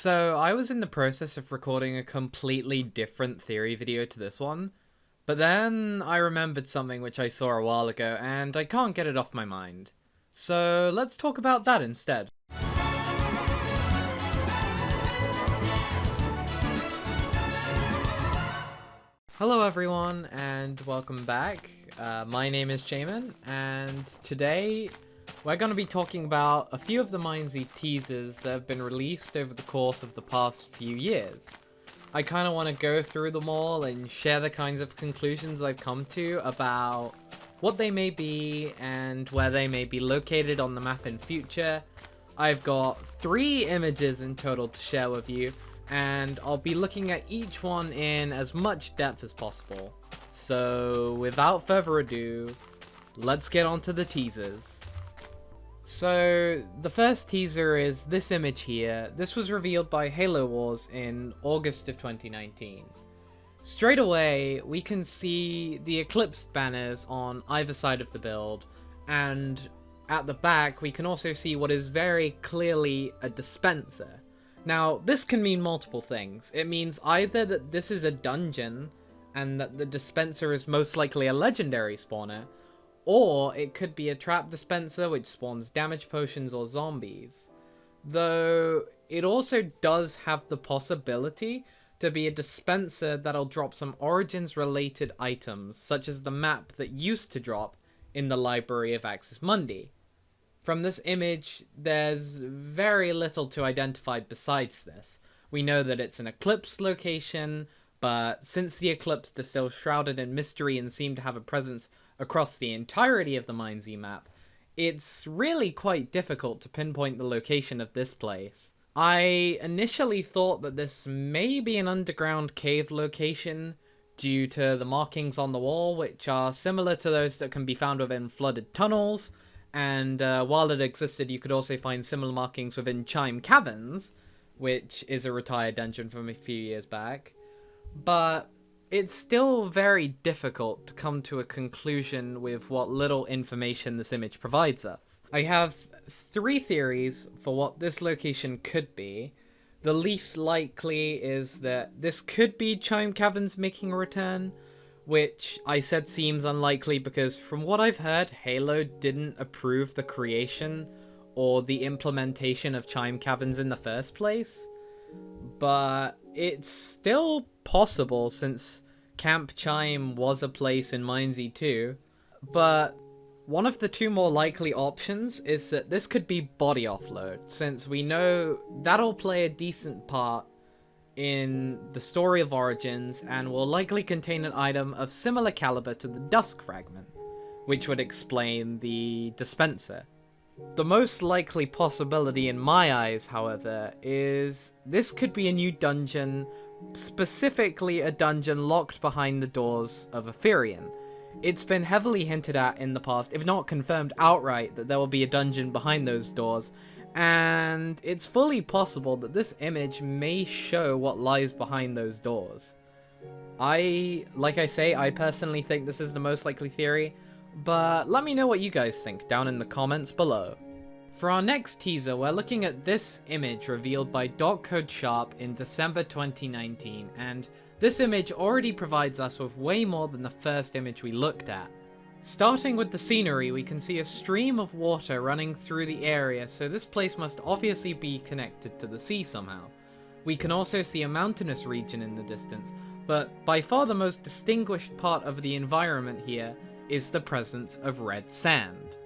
So I was in the process of recording a completely different theory video to this one, but then I remembered something which I saw a while ago and I can't get it off my mind. So let's talk about that instead. Hello everyone and welcome back. My name is Shaymin and today we're going to be talking about a few of the MineZ teasers that have been released over the course of the past few years. I kind of want to go through them all and share the kinds of conclusions I've come to about what they may be and where they may be located on the map in future. I've got 3 images in total to share with you, and I'll be looking at each one in as much depth as possible. So without further ado, let's get on to the teasers. So the first teaser is this image here. This was revealed by Halo Wars in August of 2019. Straight away, we can see the Eclipse banners on either side of the build, and at the back we can also see what is very clearly a dispenser. Now, this can mean multiple things. It means either that this is a dungeon, and that the dispenser is most likely a legendary spawner, or it could be a trap dispenser which spawns damage potions or zombies. Though, it also does have the possibility to be a dispenser that'll drop some Origins-related items, such as the map that used to drop in the Library of Axis Mundi. From this image, there's very little to identify besides this. We know that it's an Eclipse location, but since the Eclipse is still shrouded in mystery and seem to have a presence across the entirety of the MineZ map, it's really quite difficult to pinpoint the location of this place. I initially thought that this may be an underground cave location due to the markings on the wall, which are similar to those that can be found within flooded tunnels, and while it existed, you could also find similar markings within Chime Caverns, which is a retired dungeon from a few years back. But it's still very difficult to come to a conclusion with what little information this image provides us. I have 3 theories for what this location could be. The least likely is that this could be Chime Caverns making a return, which I said seems unlikely because from what I've heard, Halo didn't approve the creation or the implementation of Chime Caverns in the first place. But it's still possible since Camp Chime was a place in MineZ 2. But one of the 2 more likely options is that this could be body offload, since we know that'll play a decent part in the story of Origins and will likely contain an item of similar caliber to the Dusk Fragment, which would explain the dispenser. The most likely possibility in my eyes, however, is this could be a new dungeon, specifically a dungeon locked behind the doors of Ethereum. It's been heavily hinted at in the past, if not confirmed outright, that there will be a dungeon behind those doors, and it's fully possible that this image may show what lies behind those doors. Like I say, I personally think this is the most likely theory, but let me know what you guys think down in the comments below. For our next teaser, we're looking at this image revealed by Code Sharp in December 2019, and this image already provides us with way more than the first image we looked at. Starting with the scenery, we can see a stream of water running through the area, so this place must obviously be connected to the sea somehow. We can also see a mountainous region in the distance, but by far the most distinguished part of the environment here is the presence of red sand.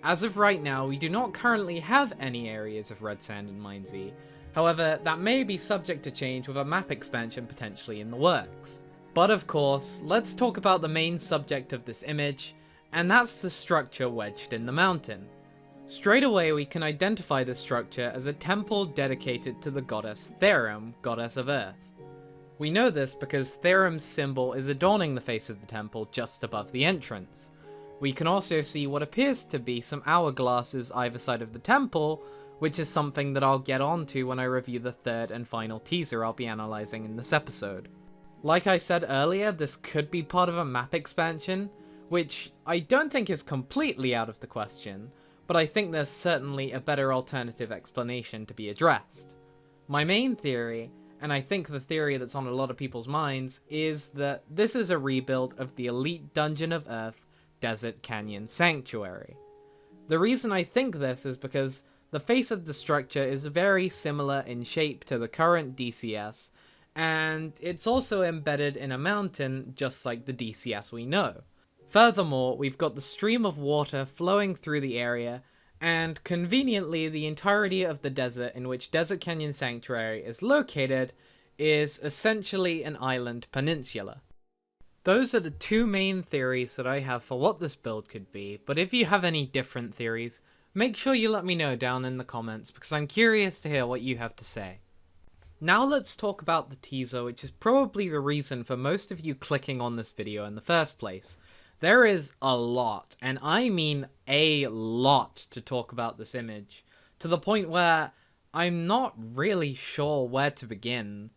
As of right now, we do not currently have any areas of red sand in MineZ. However, that may be subject to change with a map expansion potentially in the works. But of course, let's talk about the main subject of this image, and that's the structure wedged in the mountain. Straight away we can identify this structure as a temple dedicated to the goddess Therum, goddess of Earth. We know this because Therum's symbol is adorning the face of the temple just above the entrance. We can also see what appears to be some hourglasses either side of the temple, which is something that I'll get onto when I review the 3rd and final teaser I'll be analysing in this episode. Like I said earlier, this could be part of a map expansion, which I don't think is completely out of the question, but I think there's certainly a better alternative explanation to be addressed. My main theory, and I think the theory that's on a lot of people's minds, is that this is a rebuild of the elite Dungeon of Earth Desert Canyon Sanctuary. The reason I think this is because the face of the structure is very similar in shape to the current DCS, and it's also embedded in a mountain just like the DCS we know. Furthermore, we've got the stream of water flowing through the area, and conveniently the entirety of the desert in which Desert Canyon Sanctuary is located is essentially an island peninsula. Those are the two main theories that I have for what this build could be, but if you have any different theories, make sure you let me know down in the comments because I'm curious to hear what you have to say. Now let's talk about the teaser, which is probably the reason for most of you clicking on this video in the first place. There is a lot, and I mean a lot, to talk about this image, to the point where I'm not really sure where to begin.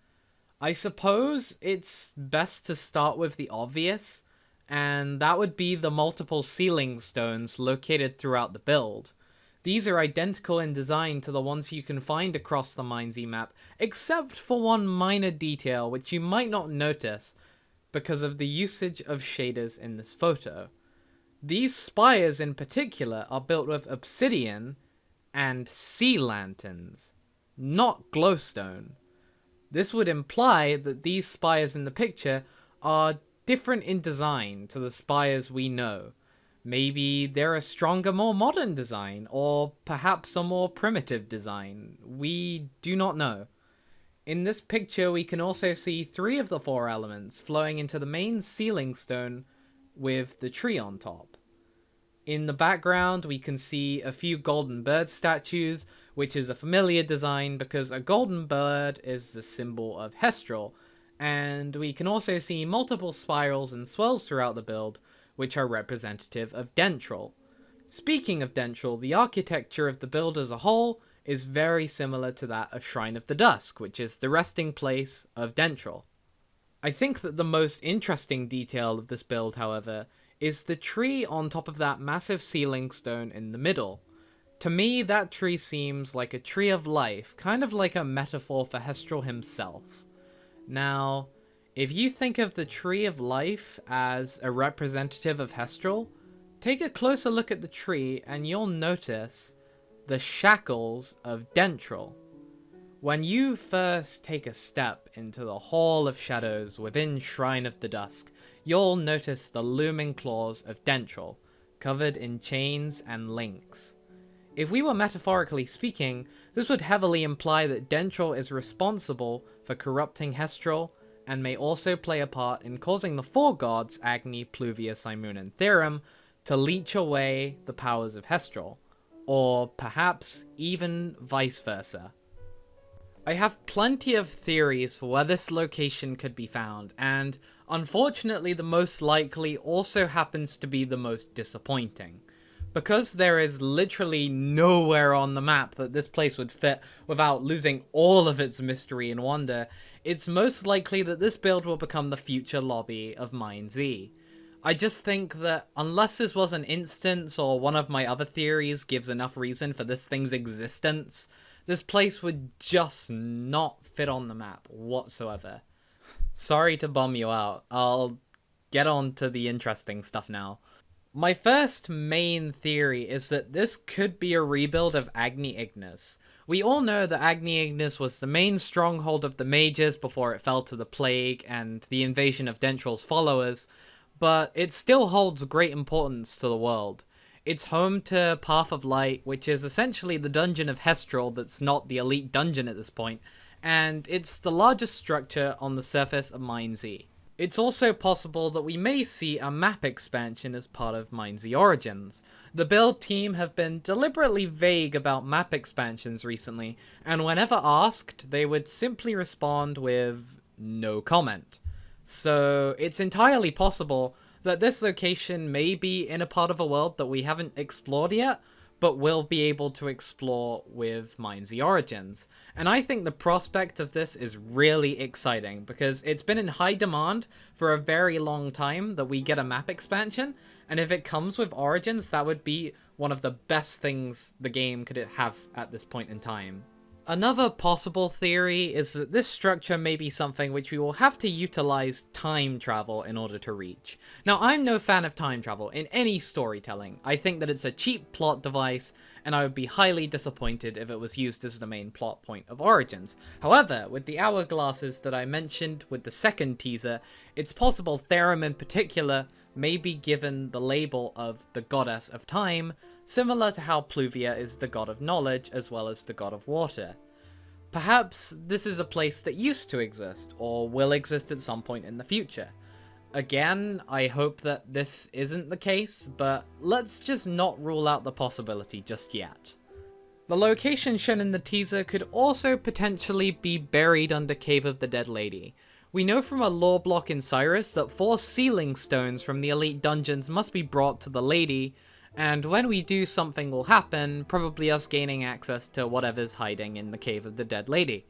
I suppose it's best to start with the obvious, and that would be the multiple ceiling stones located throughout the build. These are identical in design to the ones you can find across the MineZ map, except for one minor detail which you might not notice because of the usage of shaders in this photo. These spires in particular are built with obsidian and sea lanterns, not glowstone. This would imply that these spires in the picture are different in design to the spires we know. Maybe they're a stronger, more modern design, or perhaps a more primitive design. We do not know. In this picture, we can also see 3 of the 4 elements flowing into the main ceiling stone with the tree on top. In the background, we can see a few golden bird statues, which is a familiar design because a golden bird is the symbol of Hestral, and we can also see multiple spirals and swells throughout the build, which are representative of Dentral. Speaking of Dentral, the architecture of the build as a whole is very similar to that of Shrine of the Dusk, which is the resting place of Dentral. I think that the most interesting detail of this build, however, is the tree on top of that massive ceiling stone in the middle. To me, that tree seems like a tree of life, kind of like a metaphor for Hestral himself. Now, if you think of the Tree of Life as a representative of Hestral, take a closer look at the tree and you'll notice the shackles of Dentral. When you first take a step into the Hall of Shadows within Shrine of the Dusk, you'll notice the looming claws of Dentral, covered in chains and links. If we were metaphorically speaking, this would heavily imply that Dentral is responsible for corrupting Hestral, and may also play a part in causing the 4 gods, Agni, Pluvia, Simoon, and Therum, to leech away the powers of Hestral, or perhaps even vice versa. I have plenty of theories for where this location could be found, and unfortunately the most likely also happens to be the most disappointing. Because there is literally nowhere on the map that this place would fit without losing all of its mystery and wonder, it's most likely that this build will become the future lobby of MineZ. I just think that unless this was an instance or one of my other theories gives enough reason for this thing's existence, this place would just not fit on the map whatsoever. Sorry to bum you out. I'll get on to the interesting stuff now. My first main theory is that this could be a rebuild of Agni Ignis. We all know that Agni Ignis was the main stronghold of the mages before it fell to the plague and the invasion of Dentral's followers, but it still holds great importance to the world. It's home to Path of Light, which is essentially the dungeon of Hestral that's not the elite dungeon at this point, and it's the largest structure on the surface of MineZ. It's also possible that we may see a map expansion as part of MineZ Origins. The build team have been deliberately vague about map expansions recently, and whenever asked, they would simply respond with no comment. So it's entirely possible that this location may be in a part of a world that we haven't explored yet, but will be able to explore with MineZ Origins. And I think the prospect of this is really exciting, because it's been in high demand for a very long time that we get a map expansion, and if it comes with Origins, that would be one of the best things the game could have at this point in time. Another possible theory is that this structure may be something which we will have to utilize time travel in order to reach. Now, I'm no fan of time travel in any storytelling. I think that it's a cheap plot device, and I would be highly disappointed if it was used as the main plot point of Origins. However, with the hourglasses that I mentioned with the second teaser, it's possible Therum in particular may be given the label of the goddess of time, similar to how Pluvia is the god of knowledge as well as the god of water. Perhaps this is a place that used to exist, or will exist at some point in the future. Again, I hope that this isn't the case, but let's just not rule out the possibility just yet. The location shown in the teaser could also potentially be buried under Cave of the Dead Lady. We know from a lore block in Cyrus that 4 sealing stones from the elite dungeons must be brought to the lady, and when we do, something will happen, probably us gaining access to whatever's hiding in the Cave of the Dead Lady.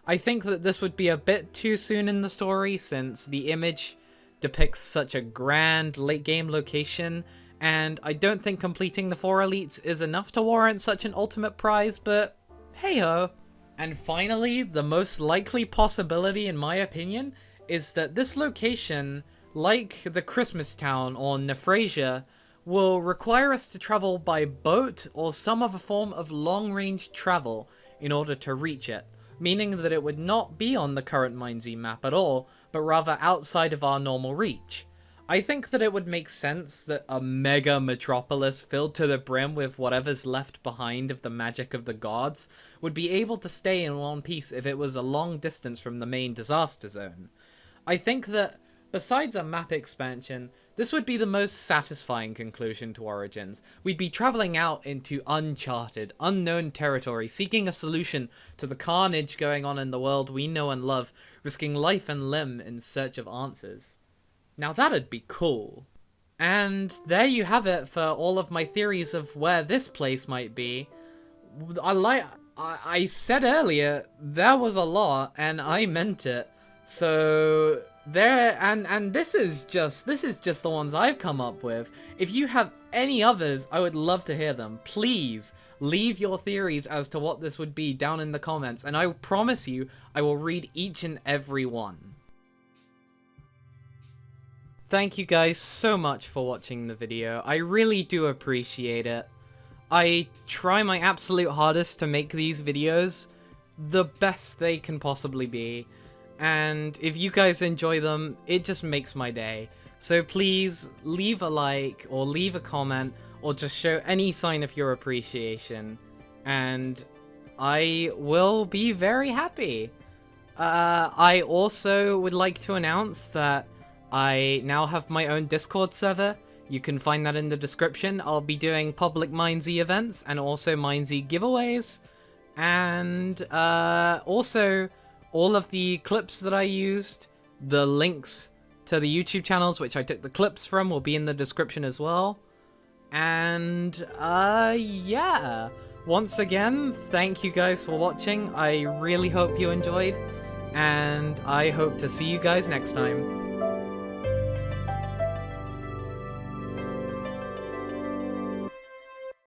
I think that this would be a bit too soon in the story, since the image depicts such a grand late-game location, and I don't think completing the 4 elites is enough to warrant such an ultimate prize, but hey-ho. And finally, the most likely possibility, in my opinion, is that this location, like the Christmas Town or Nephrasia, will require us to travel by boat or some other form of long-range travel in order to reach it, meaning that it would not be on the current MineZ map at all, but rather outside of our normal reach. I think that it would make sense that a mega metropolis filled to the brim with whatever's left behind of the magic of the gods would be able to stay in one piece if it was a long distance from the main disaster zone. I think that, besides a map expansion, this would be the most satisfying conclusion to Origins. We'd be traveling out into uncharted, unknown territory, seeking a solution to the carnage going on in the world we know and love, risking life and limb in search of answers. Now that'd be cool. And there you have it for all of my theories of where this place might be. I said earlier, there was a lot, and I meant it. So there, and this is just the ones I've come up with. If you have any others, I would love to hear them. Please leave your theories as to what this would be down in the comments, and I promise you I will read each and every one. Thank you guys so much for watching the video. I really do appreciate it. I try my absolute hardest to make these videos the best they can possibly be. And if you guys enjoy them, it just makes my day. So please leave a like or leave a comment or just show any sign of your appreciation. And I will be very happy. I also would like to announce that I now have my own Discord server. You can find that in the description. I'll be doing public MineZ events and also MineZ giveaways. And also, all of the clips that I used, the links to the YouTube channels which I took the clips from will be in the description as well. And yeah. Once again, thank you guys for watching. I really hope you enjoyed. And I hope to see you guys next time.